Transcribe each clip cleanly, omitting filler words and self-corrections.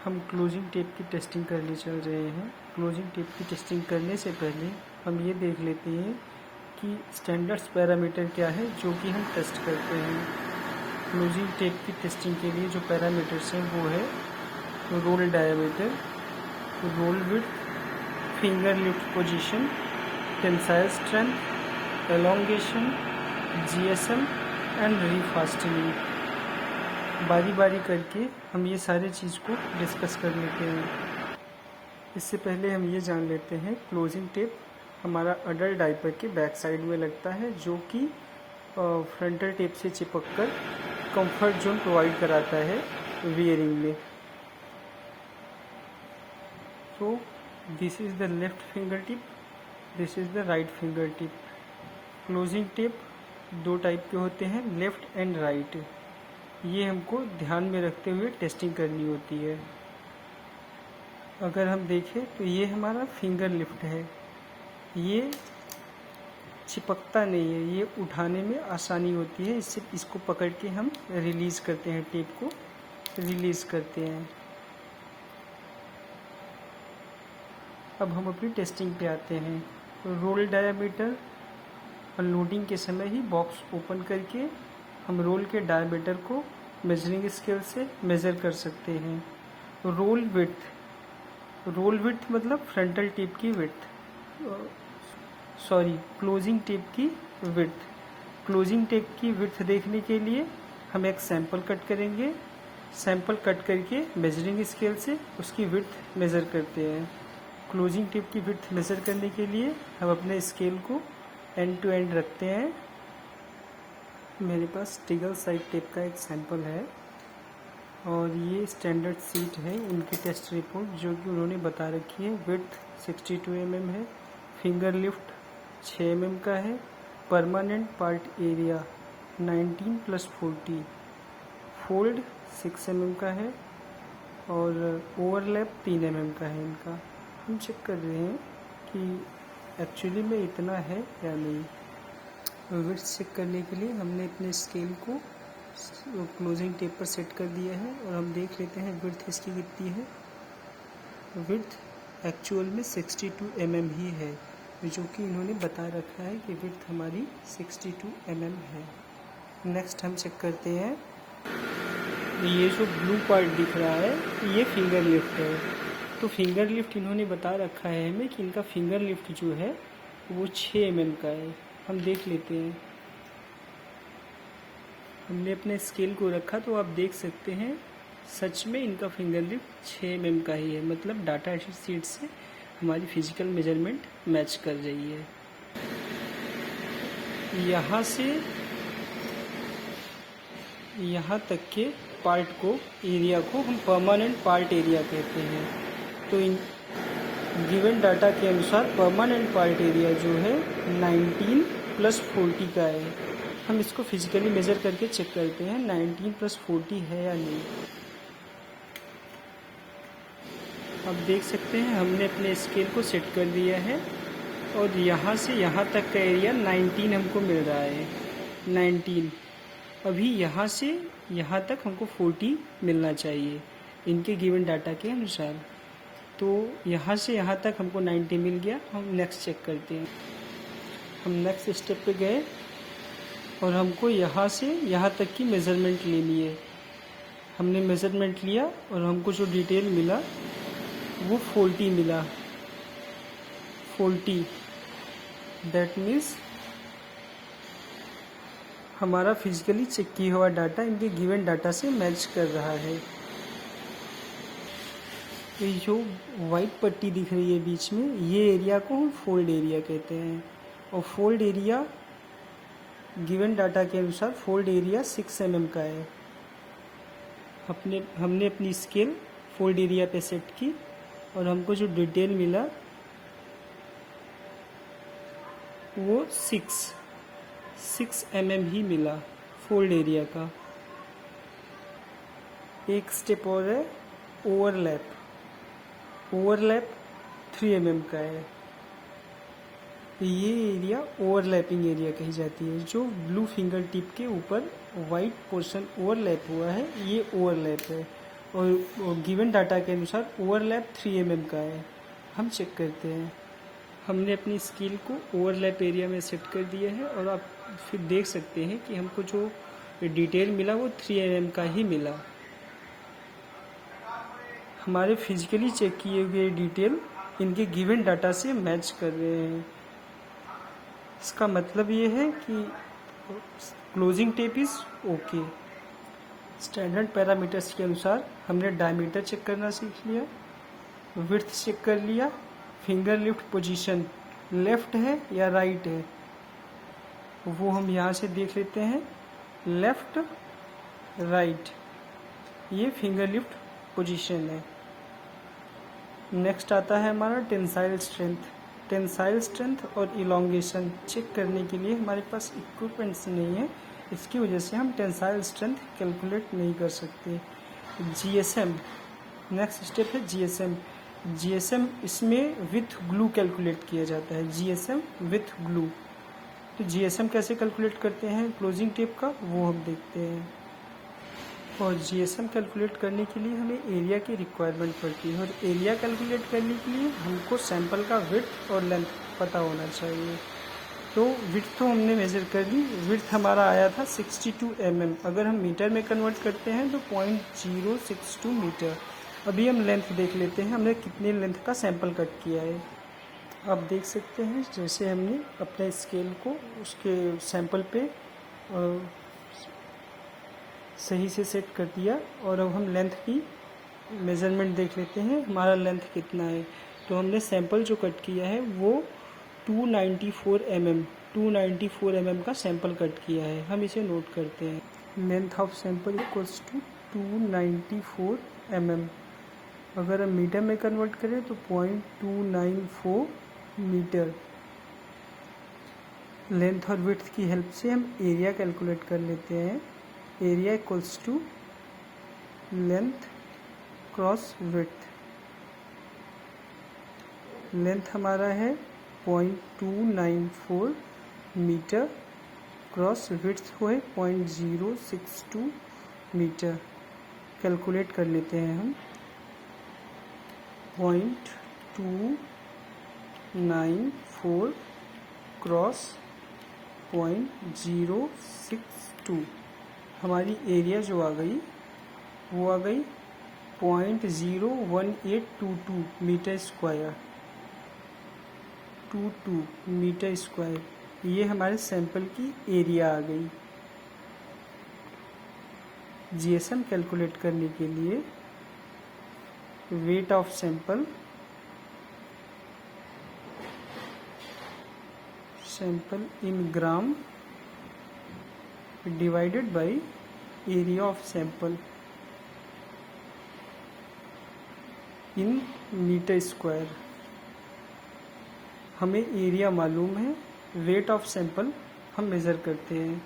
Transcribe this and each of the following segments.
हम closing tape की testing करने चल रहे हैं। क्लोजिंग टेप की टेस्टिंग करने से पहले हम ये देख लेते हैं कि स्टैंडर्ड्स पैरामीटर क्या है जो कि हम टेस्ट करते हैं। क्लोजिंग टेप की टेस्टिंग के लिए जो पैरामीटर्स हैं वो है roll diameter, roll width, finger lift position, tensile strength, elongation, GSM and refastening. बारी बारी करके हम ये सारे चीज़ को डिस्कस कर लेते हैं। इससे पहले हम ये जान लेते हैं क्लोजिंग टेप हमारा अडल्ट डायपर के बैक साइड में लगता है, जो कि फ्रंटल टेप से चिपक कर कंफर्ट जोन प्रोवाइड कराता है वियरिंग में। तो this is the left finger tip, this is the right finger tip. Closing tape दो टाइप के होते हैं, लेफ़्ट एंड राइट। ये हमको ध्यान में रखते हुए टेस्टिंग करनी होती है। अगर हम देखें तो ये हमारा फिंगर लिफ्ट है, ये चिपकता नहीं है, ये उठाने में आसानी होती है। इससे इसको पकड़ के हम रिलीज़ करते हैं, टेप को रिलीज़ करते हैं। अब हम अपनी टेस्टिंग पे आते हैं। रोल डायामीटर अनलोडिंग के समय ही बॉक्स ओपन करके हम रोल के डायमीटर को मेजरिंग स्केल से मेज़र कर सकते हैं। रोल विड्थ मतलब फ्रंटल टेप की विड्थ, क्लोजिंग टेप की विड्थ। क्लोजिंग टेप की विड्थ देखने के लिए हम एक सैंपल कट करेंगे। सैंपल कट करके मेजरिंग स्केल से उसकी विड्थ मेज़र करते हैं। क्लोजिंग टेप की विड्थ मेज़र करने के लिए हम अपने स्केल को एंड टू एंड रखते हैं। मेरे पास टिगल साइड टेप का एक सैंपल है और ये स्टैंडर्ड सीट है, उनकी टेस्ट रिपोर्ट जो कि उन्होंने बता रखी है। विड्थ 62 mm है, फिंगर लिफ्ट 6 mm का है, permanent part area 19+40, fold 6 mm का है और ओवरलैप 3 mm का है। इनका हम चेक कर रहे हैं कि एक्चुअली में इतना है या नहीं। विड्थ चेक करने के लिए हमने अपने स्केल को क्लोजिंग टेप पर सेट कर दिया है और हम देख लेते हैं विड्थ इसकी कितनी है। विड्थ एक्चुअल में 62 mm ही है, जो कि इन्होंने बता रखा है कि विड्थ हमारी 62 mm है। नेक्स्ट हम चेक करते हैं, ये जो ब्लू पार्ट दिख रहा है ये फिंगर लिफ्ट है। तो फिंगर लिफ्ट इन्होंने बता रखा है हमें कि इनका फिंगर लिफ्ट जो है वो 6 mm का है। हम देख लेते हैं, हमने अपने स्केल को रखा तो आप देख सकते हैं सच में इनका फिंगर लिफ्ट 6 mm का ही है। मतलब डाटा शीट से हमारी फिजिकल मेजरमेंट मैच कर रही है। यहाँ से यहाँ तक के पार्ट को, एरिया को हम परमानेंट पार्ट एरिया कहते हैं। तो इन गिवन डाटा के अनुसार परमानेंट पार्ट एरिया जो है 19+40 का है। हम इसको फिजिकली मेज़र करके चेक करते हैं 19+40 है या नहीं। अब देख सकते हैं हमने अपने स्केल को सेट कर दिया है और यहाँ से यहाँ तक का एरिया 19 हमको मिल रहा है, 19। अभी यहाँ से यहाँ तक हमको 40 मिलना चाहिए इनके गिवन डाटा के अनुसार। तो यहाँ से यहाँ तक हमको 90 मिल गया। हम नेक्स्ट चेक करते हैं। हम नेक्स्ट स्टेप पे गए और हमको यहाँ से यहाँ तक की मेज़रमेंट लेनी है। हमने मेज़रमेंट लिया और हमको जो डिटेल मिला वो 40 मिला। 40 दैट मीन्स हमारा फिजिकली चेक किया हुआ डाटा इनके गिवन डाटा से मैच कर रहा है। ये जो वाइट पट्टी दिख रही है बीच में, ये एरिया को हम फोल्ड एरिया कहते हैं और फोल्ड एरिया गिवन डाटा के अनुसार फोल्ड एरिया 6 mm का है। हमने अपनी स्केल फोल्ड एरिया पे सेट की और हमको जो डिटेल मिला वो 6 mm ही मिला फोल्ड एरिया का। एक स्टेप और है ओवरलैप 3 mm का है। ये एरिया ओवरलैपिंग एरिया कही जाती है। जो ब्लू फिंगर टिप के ऊपर वाइट पोर्शन ओवरलैप हुआ है ये ओवरलैप है और गिवन डाटा के अनुसार ओवरलैप 3 mm का है। हम चेक करते हैं। हमने अपनी स्केल को ओवरलैप एरिया में सेट कर दिया है और आप फिर देख सकते हैं कि हमको जो डिटेल मिला वो 3 mm का ही मिला। हमारे फिजिकली चेक किए हुए डिटेल इनके गिवन डाटा से मैच कर रहे हैं। इसका मतलब ये है कि closing tape is okay. Standard parameters के अनुसार हमने डायमीटर चेक करना सीख लिया, विड्थ चेक कर लिया, फिंगर लिफ्ट पोजीशन लेफ़्ट है या राइट है वो हम यहाँ से देख लेते हैं। लेफ़्ट राइट ये फिंगर लिफ्ट पोजीशन है। नेक्स्ट आता है हमारा टेंसाइल स्ट्रेंथ। टेंसाइल स्ट्रेंथ और इलोंगेशन चेक करने के लिए हमारे पास इक्विपमेंट्स नहीं है, इसकी वजह से हम टेंसाइल स्ट्रेंथ कैलकुलेट नहीं कर सकते। जीएसएम नेक्स्ट स्टेप है जीएसएम। जीएसएम इसमें विथ ग्लू कैलकुलेट किया जाता है। GSM with glue. तो जीएसएम कैसे कैलकुलेट करते हैं क्लोजिंग टेप का वो हम देखते हैं। और जीएसएम कैलकुलेट करने के लिए हमें एरिया की रिक्वायरमेंट पड़ती है और एरिया कैलकुलेट करने के लिए हमको सैंपल का विड्थ और लेंथ पता होना चाहिए। तो विड्थ तो हमने मेज़र कर ली। विड्थ हमारा आया था 62 mm। अगर हम मीटर में कन्वर्ट करते हैं तो 0.062 मीटर। अभी हम लेंथ देख लेते हैं हमने कितने लेंथ का सैंपल कट किया है। आप देख सकते हैं जैसे हमने अपने स्केल को उसके सैंपल पे सही से सेट कर दिया और अब हम लेंथ की मेज़रमेंट देख लेते हैं हमारा लेंथ कितना है। तो हमने सैंपल जो कट किया है वो 294 mm का सैंपल कट किया है। हम इसे नोट करते हैं। Length of sample equals to 294 mm। अगर हम मीटर में कन्वर्ट करें तो 0.294 मीटर। लेंथ और विड्थ की हेल्प से हम एरिया कैलकुलेट कर लेते हैं। Area equals to length cross width. Length हमारा है 0.294 मीटर क्रॉस विड्थ हुए 0.062 मीटर। कैलकुलेट कर लेते हैं हम। 0.294 क्रॉस 0.062 हमारी एरिया जो आ गई वो आ गई 0.01822 मीटर स्क्वायर। 22 मीटर स्क्वायर ये हमारे सैंपल की एरिया आ गई। जीएसएम कैलकुलेट करने के लिए weight of sample in gram divided by area of sample in metre square. हमें एरिया मालूम है, वेट ऑफ सैंपल हम मेज़र करते हैं।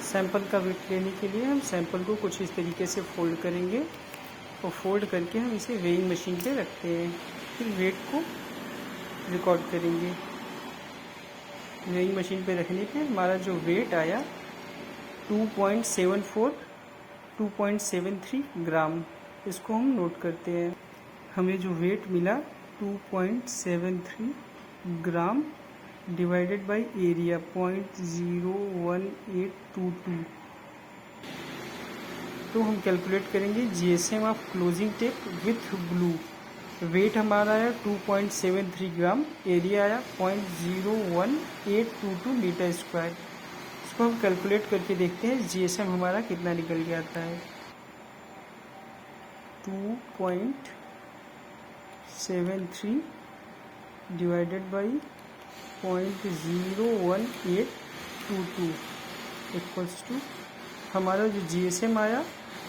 सैंपल का वेट लेने के लिए हम सैंपल को कुछ इस तरीके से फोल्ड करेंगे और फोल्ड करके हम इसे वेइंग मशीन पे रखते हैं। फिर वेट को रिकॉर्ड करेंगे। वेइंग मशीन पे रखने पे हमारा जो वेट आया 2.73 ग्राम। इसको हम नोट करते हैं। हमें जो वेट मिला 2.73 ग्राम डिवाइडेड बाय एरिया 0.01822। तो हम कैलकुलेट करेंगे GSM of closing tape with glue. Weight हमारा आया 2.73 ग्राम, एरिया आया 0.01822 मीटर स्क्वायर। इसको हम कैलकुलेट करके देखते हैं जीएसएम हमारा कितना निकल के आता है। 2.73 डिवाइडेड बाई 0.01822 इक्वल्स टू हमारा जो जीएसएम आया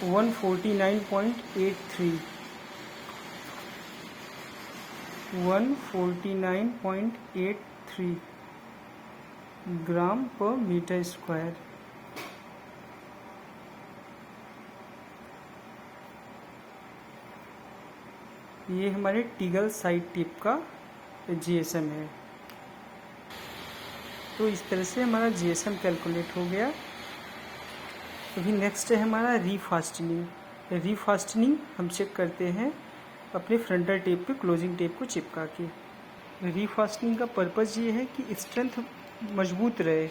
149.83 ग्राम पर मीटर स्क्वायर। ये हमारे टीगल साइड टिप का जीएसएम है। तो इस तरह से हमारा जीएसएम कैलकुलेट हो गया। अभी नेक्स्ट है हमारा रीफास्टनिंग। रीफास्टनिंग हम चेक करते हैं अपने फ्रंटल टेप पे क्लोजिंग टेप को चिपका के। रीफास्टनिंग का पर्पज़ ये है कि स्ट्रेंथ मजबूत रहे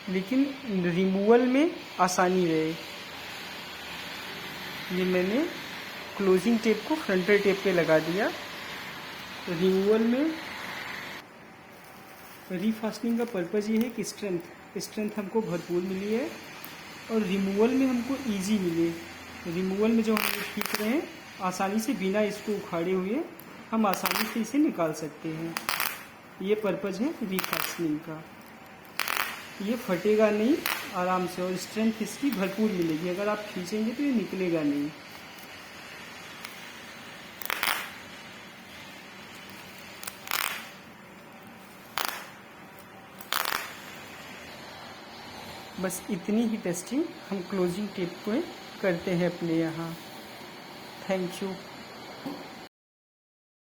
लेकिन रिमूवल में आसानी रहे। ये मैंने क्लोजिंग टेप को फ्रंटल टेप पे लगा दिया। रिमूवल में रीफास्टनिंग का पर्पज़ ये है कि स्ट्रेंथ हमको भरपूर मिली है और रिमूवल में हमको इजी मिले। रिमूवल में जो हम खींच रहे हैं आसानी से बिना इसको उखाड़े हुए हम आसानी से इसे निकाल सकते हैं। ये पर्पज़ है रीफास्टनिंग का। ये फटेगा नहीं आराम से और स्ट्रेंथ इसकी भरपूर मिलेगी। अगर आप खींचेंगे तो ये निकलेगा नहीं। बस इतनी ही टेस्टिंग हम क्लोजिंग टेप को करते हैं अपने यहाँ। Thank you.